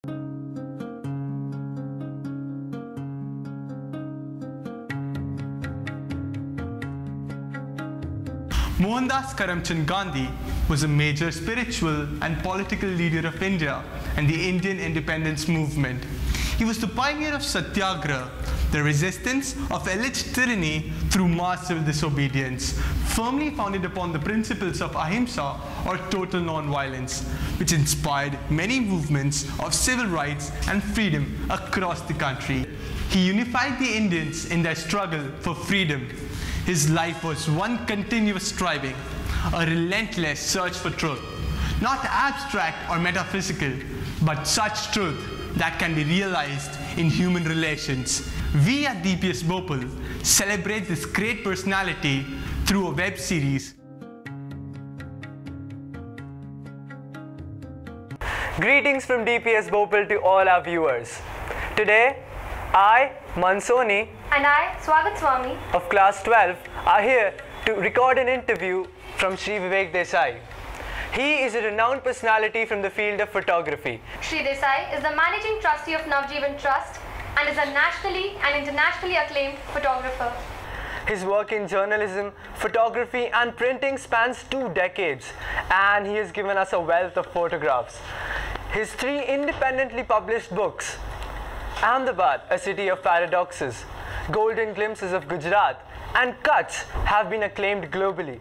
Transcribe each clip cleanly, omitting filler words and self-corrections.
Mohandas Karamchand Gandhi was a major spiritual and political leader of India and the Indian independence movement. He was the pioneer of Satyagraha, the resistance of alleged tyranny through mass civil disobedience, firmly founded upon the principles of ahimsa or total non-violence, which inspired many movements of civil rights and freedom across the country. He unified the Indians in their struggle for freedom. His life was one continuous striving, a relentless search for truth, not abstract or metaphysical, but such truth that can be realized in human relations. We at DPS Bhopal celebrate this great personality through a web series. Greetings from DPS Bhopal to all our viewers. Today, I, Mansoni, and I, Swagat Swami, of class 12, are here to record an interview from Shri Vivek Desai. He is a renowned personality from the field of photography. Shri Desai is the managing trustee of Navjeevan Trust and is a nationally and internationally acclaimed photographer. His work in journalism, photography and printing spans 2 decades, and he has given us a wealth of photographs. His 3 independently published books, Ahmedabad, a city of paradoxes, Golden Glimpses of Gujarat, and Kutch have been acclaimed globally.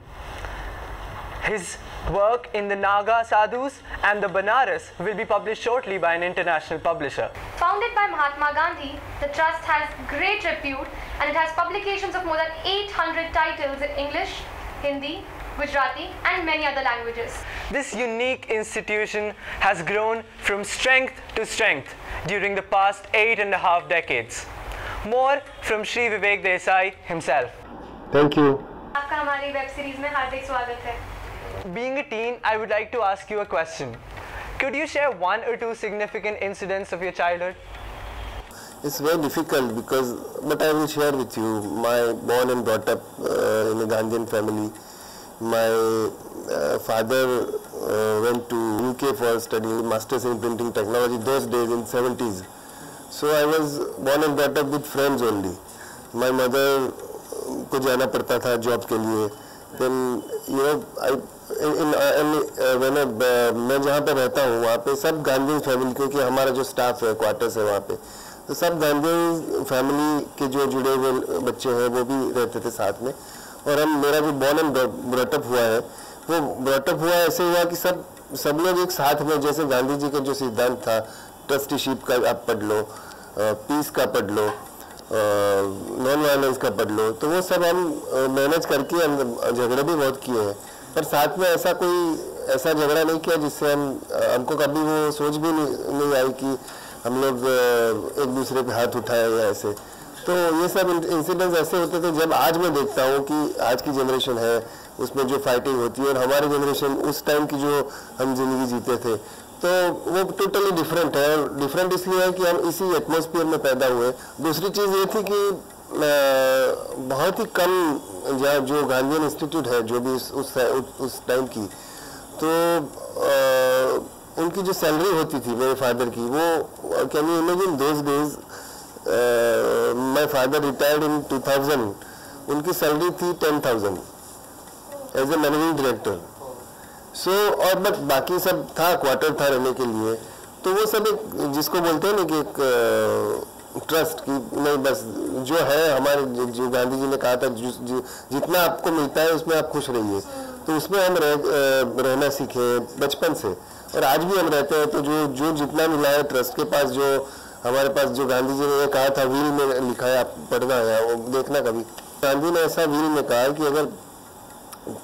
His work in the Naga Sadhus and the Banaras will be published shortly by an international publisher. Founded by Mahatma Gandhi, the trust has great repute and it has publications of more than 800 titles in English, Hindi, Gujarati and many other languages. This unique institution has grown from strength to strength during the past 8.5 decades. More from Shri Vivek Desai himself. Thank you. आपका हमारी web series में हार्दिक स्वागत है. Being a teen, I would like to ask you a question. Could you share 1 or 2 significant incidents of your childhood? It's very difficult but I will share with you. My born and brought up in a Gandhian family. My father went to UK for studying masters in printing technology those days in 70s. So I was born and brought up with friends only. My mother को जाना पड़ता था job के लिए. Then you know मैं जहाँ पे रहता हूँ वहाँ पे सब गांधी फैमिली, क्योंकि हमारा जो स्टाफ है क्वार्टर्स है वहाँ पे, तो सब गांधी फैमिली के जो जुड़े हुए बच्चे हैं वो भी रहते थे साथ में. और मेरा जो बॉर्न एंड ब्रॉटअप हुआ है वो ब्रॉटअप हुआ ऐसे हुआ कि सब लोग एक साथ में, जैसे गांधी जी का जो सिद्धांत था ट्रस्टीशिप का आप पढ़ लो, पीस का पढ़ लो, नॉन वायलेंस का पढ़ लो, तो वो सब हम मैनेज करके हम झगड़े भी बहुत किए हैं, पर साथ में ऐसा झगड़ा नहीं किया जिससे हमको कभी वो सोच भी नहीं आई कि हम लोग एक दूसरे पे हाथ उठाए या ऐसे. तो ये सब इंसिडेंट्स ऐसे होते थे. जब आज मैं देखता हूँ कि आज की जनरेशन है उसमें जो फाइटिंग होती है और हमारी जनरेशन उस टाइम की जो हम जिंदगी जीते थे, तो वो टोटली डिफरेंट है. और डिफरेंट इसलिए है कि हम इसी एटमॉस्फेयर में पैदा हुए. दूसरी चीज़ ये थी कि बहुत ही कम जो गांधीयन इंस्टीट्यूट है जो भी उस टाइम की, तो उनकी जो सैलरी होती थी मेरे फादर की, वो can you imagine those days. My father retired in 2000. उनकी सैलरी थी 10,000 एज ए मैनेजिंग डायरेक्टर. सो और बट बाकी सब था, क्वार्टर था रहने के लिए. तो वो सब एक जिसको बोलते हैं ना कि एक ट्रस्ट की नहीं, बस जो है हमारे जो गांधी जी ने कहा था जितना आपको मिलता है उसमें आप खुश रहिए, तो उसमें हम रहना सीखे बचपन से और आज भी हम रहते हैं. तो जो जितना मिला है ट्रस्ट के पास, जो हमारे पास जो गांधी जी ने कहा था व्हील में लिखा है, आप पढ़ना है वो देखना कभी. गांधी ने ऐसा व्हील में कहा कि अगर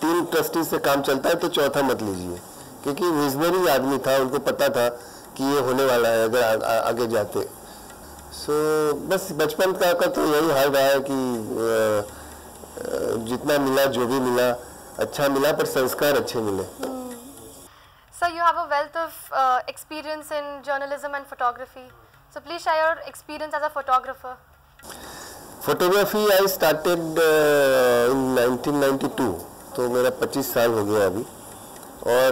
3 ट्रस्टी से काम चलता है तो चौथा मत लीजिए, क्योंकि विजनरी आदमी था, उनको पता था कि ये होने वाला है अगर आगे जाते. सो बस बचपन का तो यही हाल रहा है कि जितना मिला, जो भी मिला अच्छा मिला, पर संस्कार अच्छे मिले. So you have a wealth of experience in journalism and photography. So please share your experience as a photographer. Photography I started in 1992, तो मेरा 25 साल हो गया अभी. और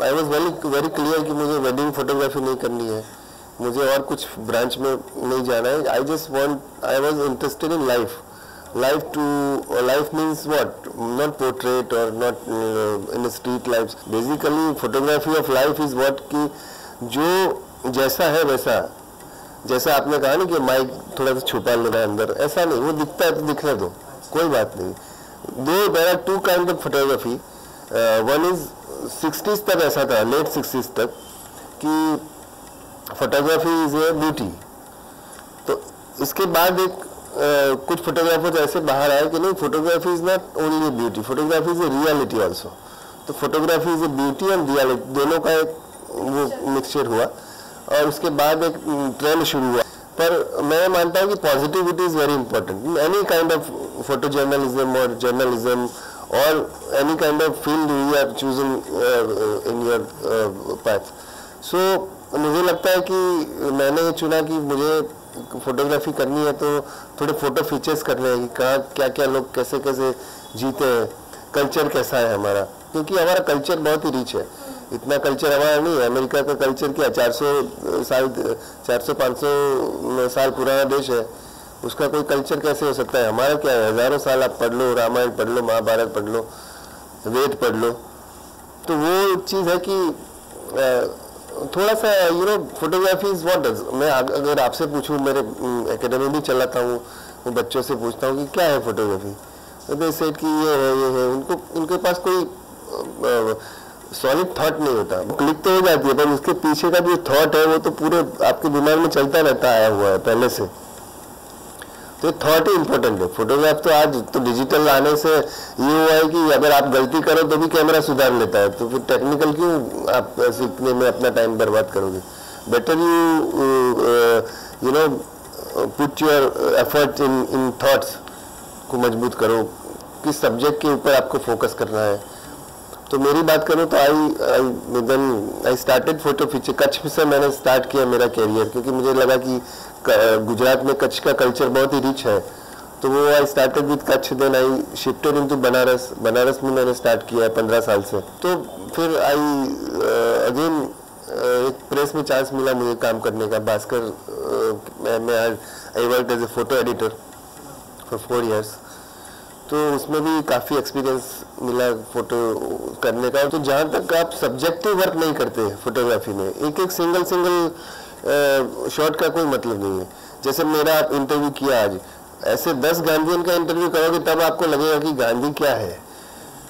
आई वॉज वेरी क्लियर कि मुझे वेडिंग फोटोग्राफी नहीं करनी है, मुझे और कुछ ब्रांच में नहीं जाना है. I was interested in life. Life means what? Not portrait or not in a street life. Basically photography of life is what कि जो जैसा है वैसा, जैसा आपने कहा ना कि माइक थोड़ा सा छुपा लेना अंदर, ऐसा नहीं, वो दिखता है तो दिखने दो, कोई बात नहीं. There are two kinds of photography. One is 60s तक ऐसा था, late 60s तक कि फोटोग्राफी इज ए ब्यूटी. तो इसके बाद एक कुछ फोटोग्राफर्स ऐसे बाहर आए कि नहीं, photography is not only beauty, photography is a reality also. तो photography is a beauty and reality, दोनों का एक वो मिक्सचर हुआ और उसके बाद एक ट्रेंड शुरू हुआ. पर मैं मानता हूँ कि positivity is very important in any kind of photo journalism और जर्नलिज्म और any kind of field you are choosing in your path. So मुझे लगता है कि मैंने चुना कि मुझे फोटोग्राफी करनी है तो थोड़े फोटो फीचर्स करने हैं कि कहाँ क्या क्या लोग कैसे कैसे जीते हैं, कल्चर कैसा है हमारा, क्योंकि हमारा कल्चर बहुत ही रिच है. इतना कल्चर हमारा नहीं है. अमेरिका का कल्चर क्या 400-500 साल पुराना देश है, उसका कोई कल्चर कैसे हो सकता है. हमारा क्या है, हजारों साल आप पढ़ लो, रामायण पढ़ लो, महाभारत पढ़ लो, वेद पढ़ लो. तो वो चीज़ है कि थोड़ा सा फोटोग्राफी इज व्हाट डज. मैं अगर आपसे पूछूं, मेरे एकेडमी भी चलाता हूँ, वो बच्चों से पूछता हूँ कि क्या है फोटोग्राफी, तो दे सेड कि ये है. उनके पास कोई सॉलिड थॉट नहीं होता. क्लिक तो हो जाती है पर उसके पीछे का जो थॉट है वो तो पूरे आपके दिमाग में चलता रहता आया हुआ है पहले से. तो थॉट ही इंपॉर्टेंट है. फोटोग्राफ तो आज तो डिजिटल आने से ये हुआ है कि अगर आप गलती करो तो भी कैमरा सुधार लेता है, तो फिर टेक्निकल क्यों आप सीखने में अपना टाइम बर्बाद करोगे. Better you know put your effort in thoughts को मजबूत करो, किस सब्जेक्ट के ऊपर आपको फोकस करना है. तो मेरी बात करूँ तो I started photo feature. Kutch से मैंने स्टार्ट किया मेरा कैरियर, क्योंकि मुझे लगा कि गुजरात में कच्छ का कल्चर बहुत ही रिच है. तो वो I started with Kutch, then I shifted into Banaras. Banaras में मैंने स्टार्ट किया है 15 साल से. तो फिर अगेन एक प्रेस में चांस मिला मुझे काम करने का, भास्कर में. I work as a photo editor for 4 years. तो उसमें भी काफ़ी एक्सपीरियंस मिला फोटो करने का. तो जहाँ तक आप सब्जेक्टिव वर्क नहीं करते फोटोग्राफी में, एक सिंगल शॉट का कोई मतलब नहीं है. जैसे मेरा आप इंटरव्यू किया आज, ऐसे 10 गांधीयन का इंटरव्यू करोगे तब आपको लगेगा कि गांधी क्या है.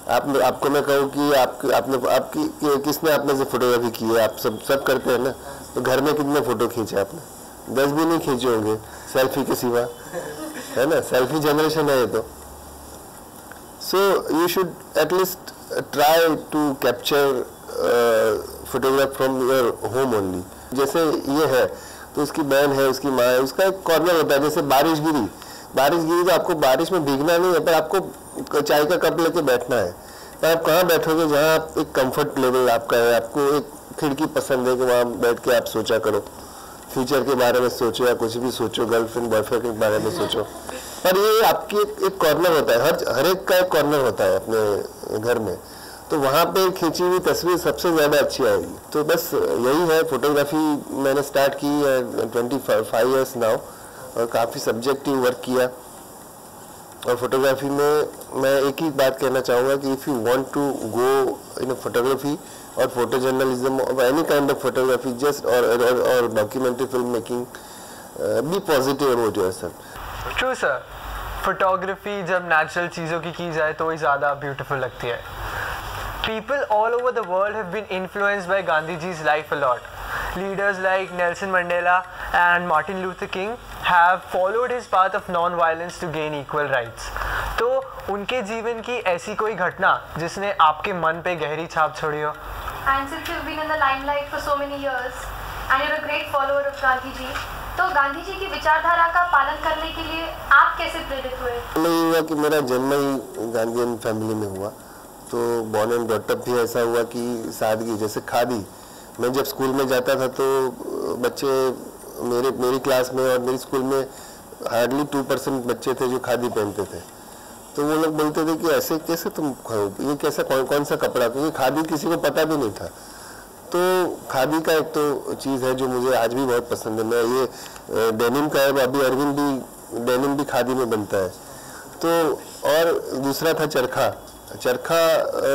आपको मैं कहूँ कि आपकी किसने आपने से फोटोग्राफी की है, आप सब करते हैं ना. तो घर में कितने फोटो खींचे आपने? 10 भी नहीं खींचे होंगे सेल्फी के सिवा, है ना. सेल्फी जनरेशन है ये तो. So you should at least try to capture photograph from your home only. जैसे ये है तो उसकी बहन है, उसकी माँ है, उसका एक कॉर्नर होता है. जैसे बारिश गिरी तो आपको बारिश में भीगना नहीं है, पर आपको चाय का कप लेके बैठना है. पर आप कहाँ बैठोगे जहाँ आप एक कंफर्ट लेवल आपका है, आपको एक खिड़की पसंद है कि वहाँ बैठ के आप सोचा करो, फ्यूचर के बारे में सोचो या कुछ भी सोचो, गर्लफ्रेंड बॉयफ्रेंड के बारे में सोचो. पर ये आपकी एक कॉर्नर होता है, हर एक का एक कॉर्नर होता है अपने घर में. तो वहाँ पे खींची हुई तस्वीर सबसे ज़्यादा अच्छी आएगी. तो बस यही है. फोटोग्राफी मैंने स्टार्ट की 25 years नाउ, और काफ़ी सब्जेक्टिव वर्क किया. और फोटोग्राफी में मैं एक ही बात कहना चाहूँगा कि if you want to go in photography or photojournalism or any kind of photography, just or documentary filmmaking, be positive about yourself. True sir. Photography जब natural चीज़ों की जाए तो ही ज़्यादा beautiful लगती है. People all over the world have been influenced by Gandhiji's life a lot. Leaders like Nelson Mandela and Martin Luther King have followed his path of non-violence to gain equal rights. तो उनके जीवन की ऐसी कोई घटना जिसने आपके मन पे गहरी छाप छोड़ी हो? And since you've been in the limelight for so many years and you're a great follower of Gandhi ji, तो गांधी जी की विचारधारा का पालन करने के लिए आप कैसे प्रेरित हुए? नहीं हुआ कि मेरा जन्म ही गांधीयन फैमिली में हुआ, तो बॉर्न एंड ब्रॉट अप भी ऐसा हुआ कि सादगी. जैसे खादी, मैं जब स्कूल में जाता था तो बच्चे मेरी क्लास में और मेरी स्कूल में हार्डली 2% बच्चे थे जो खादी पहनते थे. तो वो लोग बोलते थे कि ऐसे कैसे तुम, ये कैसा कौन सा कपड़ा, क्योंकि खादी किसी को पता भी नहीं था. तो खादी का एक तो चीज़ है जो मुझे आज भी बहुत पसंद है। मैं ये डेनिम का है, अभी अरविंद भी डेनिम भी खादी में बनता है। तो और दूसरा था चरखा। चरखा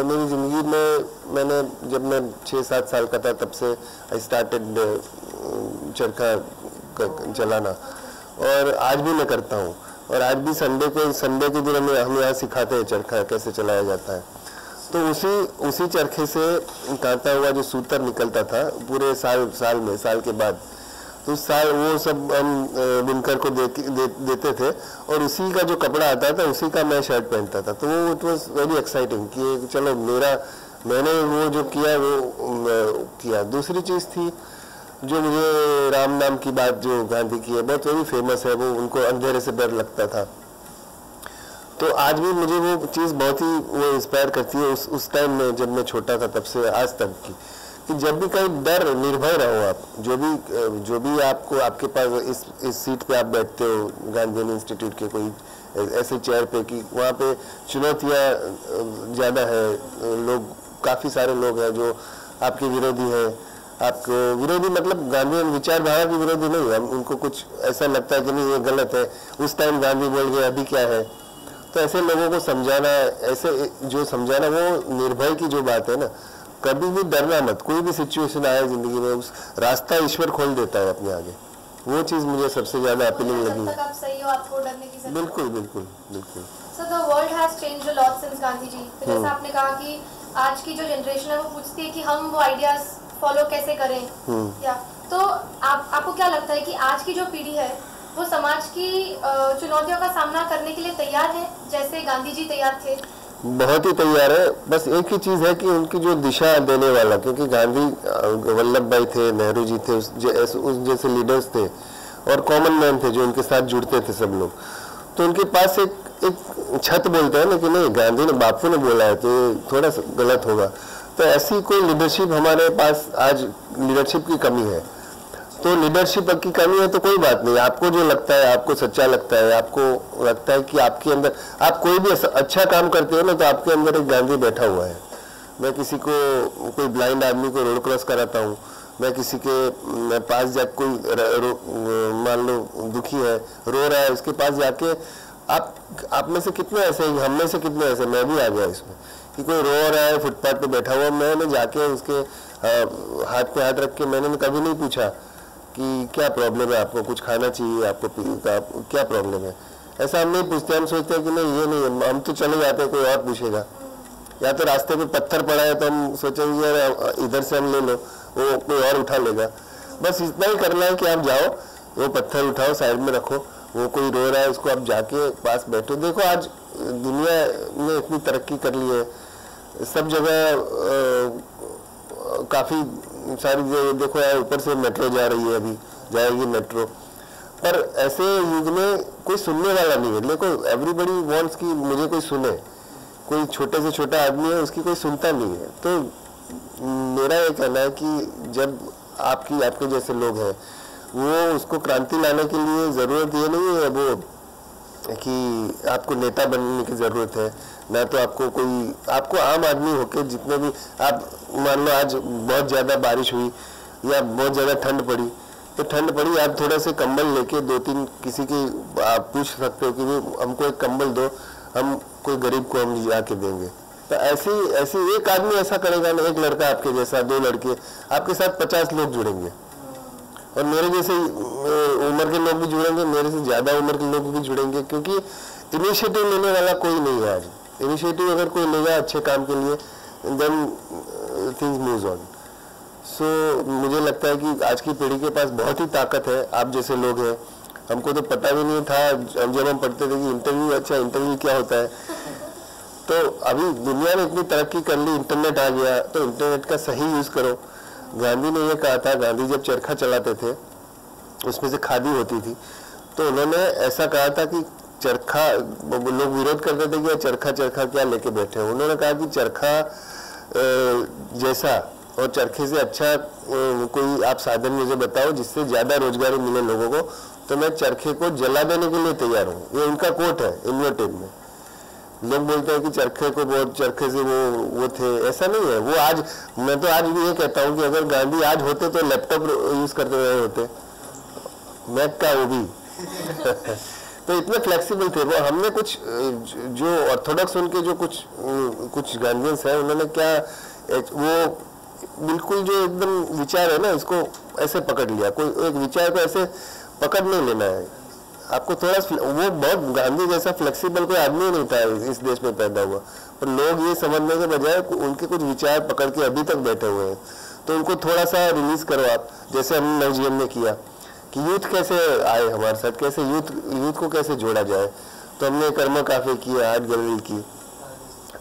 मेरी ज़िंदगी में मैंने जब मैं 6-7 साल का था तब से आई स्टार्टेड चरखा चलाना, और आज भी मैं करता हूँ। और आज भी संडे के दिन हम यहाँ सिखाते हैं चरखा कैसे चलाया जाता है। तो उसी चरखे से काटा हुआ जो सूतर निकलता था पूरे साल के बाद, तो साल वो सब हम बुनकर को देते थे, और उसी का जो कपड़ा आता था उसी का मैं शर्ट पहनता था। तो वो इट वॉज वेरी एक्साइटिंग कि चलो मैंने वो जो किया वो किया। दूसरी चीज़ थी जो मुझे राम नाम की बात जो गांधी की है, बहुत वेरी फेमस है, वो उनको अंधेरे से डर लगता था। तो आज भी मुझे वो चीज़ बहुत ही वो इंस्पायर करती है उस टाइम में जब मैं छोटा था तब से आज तक की, कि जब भी कहीं डर निर्भय रहो आप, जो भी आपको आपके पास इस सीट पे आप बैठते हो गांधी इंस्टीट्यूट के कोई ऐसे चेयर पे कि वहाँ पे चुनौतियाँ ज़्यादा है, लोग काफ़ी सारे लोग हैं जो आपके विरोधी हैं। आपको विरोधी मतलब गांधी विचारधारा की विरोधी नहीं है, उनको कुछ ऐसा लगता है कि नहीं ये गलत है, उस टाइम गांधी बोल गए अभी क्या है। तो ऐसे लोगों को समझाना, ऐसे जो समझाना, वो निर्भय की जो बात है ना, कभी भी डरना मत। कोई भी सिचुएशन आए जिंदगी में, उस रास्ता ईश्वर खोल देता है अपने आगे। वो चीज़ मुझे सबसे ज़्यादा अपीलिंग लगी। जब तक आप सही हो आपको डरने की जरूरत बिल्कुल बिल्कुल बिल्कुल। So the world has changed a lot since Gandhi ji. तो जैसे आपने कहा कि आज की जो जनरेशन है वो पूछती है कि हम वो आइडियाज फॉलो कैसे करें, या तो आपको क्या लगता है कि आज की जो पीढ़ी है वो समाज की चुनौतियों का सामना करने के लिए तैयार है जैसे गांधी जी तैयार थे? बहुत ही तैयार है। बस एक ही चीज़ है कि उनकी जो दिशा देने वाला, क्योंकि गांधी वल्लभ भाई थे, नेहरू जी थे, उस जैसे लीडर्स थे, और कॉमन मैन थे जो उनके साथ जुड़ते थे सब लोग। तो उनके पास एक छत बोलते हैं ना कि नहीं गांधी ने बापू ने बोला है तो थोड़ा गलत होगा। तो ऐसी कोई लीडरशिप हमारे पास आज लीडरशिप की कमी है। तो लीडरशिप की कमी है तो कोई बात नहीं, आपको जो लगता है, आपको सच्चा लगता है, आपको लगता है कि आपके अंदर आप कोई भी अच्छा काम करते हो ना, तो आपके अंदर एक गांधी बैठा हुआ है। मैं किसी को, कोई ब्लाइंड आदमी को रोड क्रॉस कराता हूँ, मैं किसी के पास जा, कोई मान लो दुखी है, रो रहा है, उसके पास जाके आप में से कितने ऐसे, हम में से कितने ऐसे, मैं भी आ गया इसमें, कि कोई रो रहा है फुटपाथ पे बैठा हुआ, मैंने जाके उसके हाथ पे हाथ रख के मैंने कभी नहीं पूछा कि क्या प्रॉब्लम है, आपको कुछ खाना चाहिए, आपको क्या प्रॉब्लम है, ऐसा हम नहीं पूछते। हम सोचते हैं कि नहीं ये नहीं, हम तो चले जाते हैं, कोई और पूछेगा। या तो रास्ते पे पत्थर पड़ा है तो हम सोचेंगे यार इधर से हम ले लो, वो कोई और उठा लेगा। बस इतना ही करना है कि आप जाओ, वो पत्थर उठाओ, साइड में रखो, वो कोई रो रहा है उसको आप जाके पास बैठो। देखो आज दुनिया ने इतनी तरक्की कर ली है, सब जगह काफ़ी सारी देखो यार, ऊपर से मेट्रो जा रही है, अभी जाएगी मेट्रो, पर ऐसे युग में कोई सुनने वाला नहीं है। देखो एवरीबडी वांट्स कि मुझे कोई सुने, कोई छोटे से छोटा आदमी है उसकी कोई सुनता नहीं है। तो मेरा ये कहना है कि जब आपके जैसे लोग हैं, वो उसको क्रांति लाने के लिए ज़रूरत ये नहीं है वो कि आपको नेता बनने की ज़रूरत है, ना तो आपको आम आदमी होके जितने भी आप मान लो आज बहुत ज़्यादा बारिश हुई या बहुत ज़्यादा ठंड पड़ी, तो ठंड पड़ी आप थोड़ा से कंबल लेके 2-3 किसी की आप पूछ सकते हो कि हमको एक कंबल दो, हम कोई गरीब को हम जाके देंगे। तो ऐसी एक आदमी ऐसा करेगा ना, एक लड़का आपके जैसा, 2 लड़के, आपके साथ 50 लोग जुड़ेंगे, और मेरे जैसे उम्र के लोग भी जुड़ेंगे, मेरे से ज़्यादा उम्र के लोग भी जुड़ेंगे, क्योंकि इनिशिएटिव लेने वाला कोई नहीं है आज। इनिशिएटिव अगर कोई लेगा अच्छे काम के लिए, देन थिंग्स मूव्स ऑन। सो मुझे लगता है कि आज की पीढ़ी के पास बहुत ही ताकत है। आप जैसे लोग हैं, हमको तो पता भी नहीं था जब हम पढ़ते थे कि इंटरव्यू क्या होता है। तो अभी दुनिया ने इतनी तरक्की कर ली, इंटरनेट आ गया, तो इंटरनेट का सही यूज़ करो। गांधी ने ये कहा था, गांधी जब चरखा चलाते थे उसमें से खादी होती थी, तो उन्होंने ऐसा कहा था कि चरखा, लोग विरोध करते थे कि चरखा क्या लेके बैठे हो। उन्होंने कहा कि चरखा जैसा और चरखे से अच्छा कोई आप साधन मुझे बताओ जिससे ज़्यादा रोजगारी मिले लोगों को, तो मैं चरखे को जला देने के लिए तैयार हूँ। ये उनका कोट है इन्वर्टेड में। लोग बोलते हैं कि चरखे को बहुत चरखे से वो थे, ऐसा नहीं है। वो आज, मैं तो आज भी ये कहता हूँ कि अगर गांधी आज होते तो लैपटॉप यूज करते हुए होते, मैक का वो भी तो इतने फ्लेक्सिबल थे वो। हमने कुछ जो ऑर्थोडॉक्स उनके जो कुछ गांधीयंस हैं, उन्होंने क्या वो बिल्कुल जो एकदम विचार है ना, इसको ऐसे पकड़ लिया। कोई एक विचार को ऐसे पकड़ नहीं लेना है आपको, थोड़ा वो बहुत गांधी जैसा फ्लेक्सिबल कोई आदमी नहीं था इस देश में पैदा हुआ, पर लोग ये समझने के बजाय उनके कुछ विचार पकड़ के अभी तक बैठे हुए हैं। तो उनको थोड़ा सा रिलीज करो आप, जैसे हमने नवजीवन में किया कि यूथ कैसे आए हमारे साथ, कैसे यूथ को कैसे जोड़ा जाए। तो हमने कर्मा काफे की, आर्ट गैलरी की,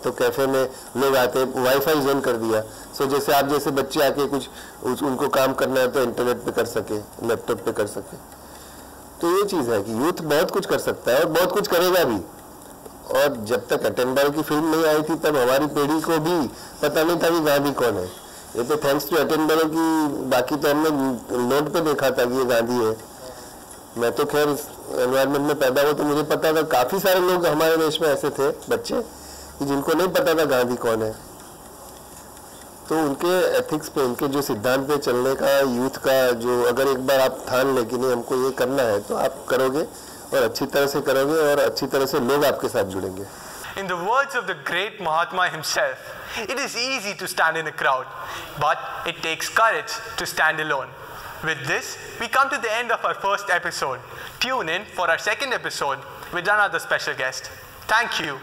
तो कैफे में लोग आते, वाईफाई जोन कर दिया। सो जैसे आप जैसे बच्चे आके कुछ उनको काम करना है तो इंटरनेट पे कर सके, लैपटॉप पे कर सके। तो ये चीज़ है कि यूथ बहुत कुछ कर सकता है और बहुत कुछ करेगा भी। और जब तक अटेम्बल की फिल्म नहीं आई थी तब हमारी पीढ़ी को भी पता नहीं था कि गांधी कौन है। ये तो थैंक्स टू अटेम्बल की, बाकी तो हमने नोट पे देखा था कि ये गांधी है। मैं तो खैर एनवायरमेंट में पैदा हुआ तो मुझे पता था। काफ़ी सारे लोग हमारे देश में ऐसे थे बच्चे कि जिनको नहीं पता था गांधी कौन है। तो उनके एथिक्स पे, उनके जो सिद्धांत पे चलने का, यूथ का जो, अगर एक बार आप ठान ले कि नहीं हमको ये करना है, तो आप करोगे और अच्छी तरह से करोगे और अच्छी तरह से लोग आपके साथ जुड़ेंगे। In the words of the great Mahatma himself, it is easy to stand in a crowd, but it takes courage to stand alone. With this, we come to the end of our first episode. Tune in for our second episode with another special guest. Thank you.